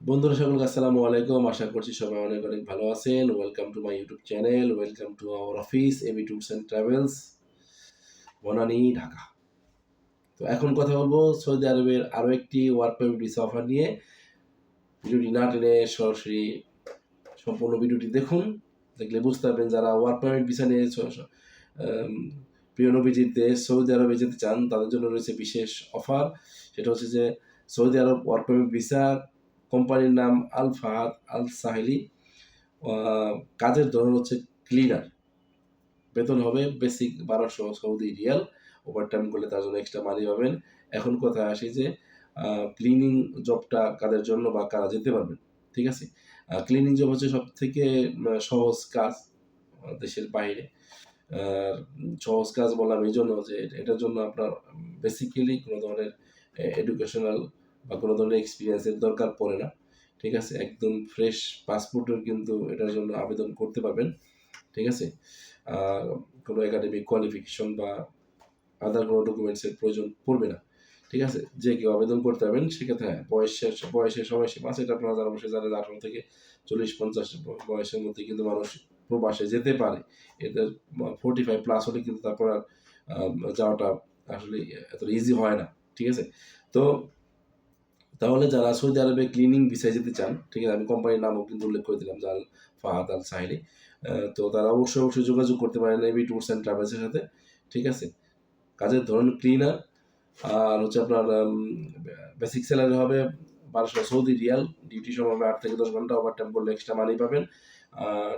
বন্ধুরা সকলকে আসসালামু আলাইকুম। আশা করছি সবাই অনেক অনেক ভালো আছেন। Welcome to my YouTube channel, welcome to our office AB tours and travels, Banani, Dhaka. তো এখন কথা বলবো সৌদি আরবের আরও একটি ওয়ার্ক পারমিট ভিসা অফার নিয়ে। ভিডিওটি না টেনে সরাসরি সম্পূর্ণ ভিডিওটি দেখুন। দেখলে বুঝতে পারবেন যারা ওয়ার্ক পারমিট ভিসা নিয়ে প্রিয় নবীজির দেশ সৌদি আরবে যেতে চান তাদের জন্য রয়েছে বিশেষ অফার। সেটা হচ্ছে যে সৌদি আরব ওয়ার্ক পারমিট ভিসা, কোম্পানির নাম আল ফাহাদ আল সাহেলি, কাজের ধরন হচ্ছে ক্লিনার, বেতন হবে বেসিক 1200 সৌদি রিয়াল, ওভারটাইম করলে তার জন্য এক্সট্রা মানি পাবেন। এখন কথায় আসি যে ক্লিনিং জবটা কাদের জন্য বা কারা যেতে পারবেন, ঠিক আছে? ক্লিনিং জব হচ্ছে সব থেকে সহজ কাজ দেশের বাইরে। সহজ কাজ বললাম এই জন্য যে এটার জন্য আপনার বেসিক্যালি কোনো ধরনের এডুকেশনাল বা কোনো ধরনের এক্সপিরিয়েন্সের দরকার পড়ে না, ঠিক আছে? একদম ফ্রেশ পাসপোর্টের কিন্তু এটার জন্য আবেদন করতে পারবেন, ঠিক আছে? কোনো একাডেমিক কোয়ালিফিকেশন বা আদার কোনো ডকুমেন্টসের প্রয়োজন পড়বে না, ঠিক আছে? যে কেউ আবেদন করতে পারবেন। সেক্ষেত্রে হ্যাঁ, বয়সের সময়সীমা আছে, এটা আপনারা অবশ্যই জানেন। 18 থেকে 40-50 বয়সের মধ্যে কিন্তু মানুষ প্রবাসে যেতে পারে। এদের 45 প্লাস হলে কিন্তু তারপর আর যাওয়াটা আসলে এত ইজি হয় না, ঠিক আছে? তো তাহলে যারা সৌদি আরবে ক্লিনিং ভিসায় যেতে চান, ঠিক আছে, আমি কোম্পানির নামও কিন্তু উল্লেখ করে দিলাম, জাল ফাহাদ আল সাহেলি। তো তারা অবশ্যই যোগাযোগ করতে পারেন এবি ট্যুরস অ্যান্ড ট্রাভেলসের সাথে, ঠিক আছে? কাজের ধরন ক্লিনার, আর হচ্ছে আপনার বেসিক স্যালারি হবে 1200 সৌদি রিয়াল, ডিউটি সময় হবে 8 থেকে 10 ঘন্টা, ওভারটাইম করলে এক্সট্রা মানি পাবেন।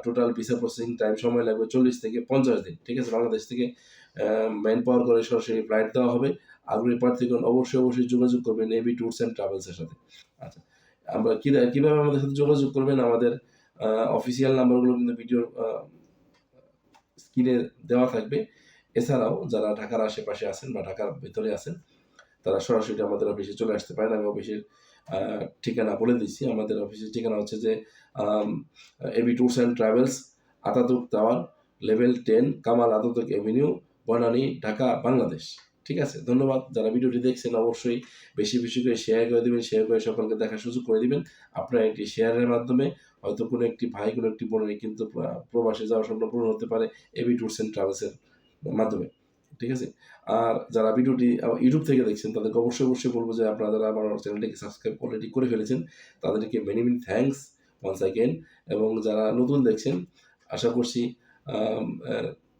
টোটাল ভিসা প্রসেসিং টাইম সময় লাগবে 40 থেকে 50 দিন, ঠিক আছে? বাংলাদেশ থেকে ম্যান পাওয়ার করে সরাসরি ফ্লাইট দেওয়া হবে। আগ্রহী প্রার্থীগণ অবশ্যই যোগাযোগ করবেন এবি ট্যুরস অ্যান্ড ট্রাভেলসের সাথে। আচ্ছা, আমরা কীভাবে আমাদের সাথে যোগাযোগ করবেন? আমাদের অফিসিয়াল নাম্বারগুলো কিন্তু ভিডিওর স্ক্রিনে দেওয়া থাকবে। এছাড়াও যারা ঢাকার আশেপাশে আছেন বা ঢাকার ভেতরে আছেন, তারা সরাসরি আমাদের অফিসে চলে আসতে পারেন। আমি অফিসের ঠিকানা বলে দিচ্ছি। আমাদের অফিসের ঠিকানা হচ্ছে যে AB tours and travels, Ataturk tower, level 10, Kemal Ataturk avenue, Banani, Dhaka, Bangladesh. ঠিক আছে? ধন্যবাদ। যারা ভিডিওটি দেখছেন অবশ্যই বেশি করে শেয়ার করে দিবেন, শেয়ার করে সকলকে দেখার সুযোগ করে দিবেন। আপনার একটি শেয়ারের মাধ্যমে হয়তো কোনো একটি ভাই, কোনো একটি বোনের কিন্তু প্রবাসে যাওয়ার স্বপ্ন পূরণ হতে পারে এবি ট্যুরস অ্যান্ড ট্রাভেলসের মাধ্যমে, ঠিক আছে? আর যারা ভিডিওটি ইউটিউব থেকে দেখছেন তাদেরকে অবশ্যই বলবো যে আপনারা যারা আমার চ্যানেলটিকে সাবস্ক্রাইব অলরেডি করে ফেলেছেন তাদেরকে মেনি থ্যাঙ্কস ওয়ান্স অ্যাগেন। এবং যারা নতুন দেখছেন আশা করছি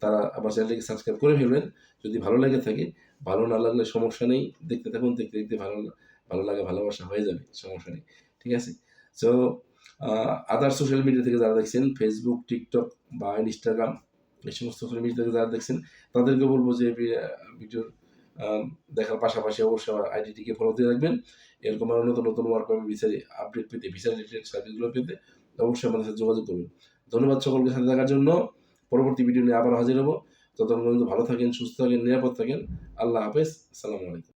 তারা আমার চ্যানেলটিকে সাবস্ক্রাইব করে ফেলবেন। যদি ভালো লেগে থাকে, ভালো না লাগলে সমস্যা নেই, দেখতে থাকুন, দেখতে ভালো লাগে, ভালোবাসা হয়ে যাবে, সমস্যা নেই, ঠিক আছে? সো আদার সোশ্যাল মিডিয়া থেকে যারা দেখছেন, ফেসবুক, টিকটক বা ইনস্টাগ্রাম, এই সমস্ত সোশ্যাল মিডিয়া থেকে যারা দেখছেন তাদেরকে বলবো যে ভিডিও দেখার পাশাপাশি অবশ্যই আমার আইডিটিকে ফলো দিয়ে রাখবেন। এরকম আরও নতুন ওয়ার্ক পারমিট ভিসা আপডেট পেতে, ভিসা রিলেটেড সার্ভিসগুলো পেতে অবশ্যই আমাদের সাথে যোগাযোগ করবেন। ধন্যবাদ সকলকে সাথে থাকার জন্য। পরবর্তী ভিডিও নিয়ে আবার হাজির হবো। ততক্ষণ পর্যন্ত ভালো থাকেন, সুস্থ থাকেন, নিরাপদ থাকেন। আল্লাহ হাফেজ। আসসালামু আলাইকুম।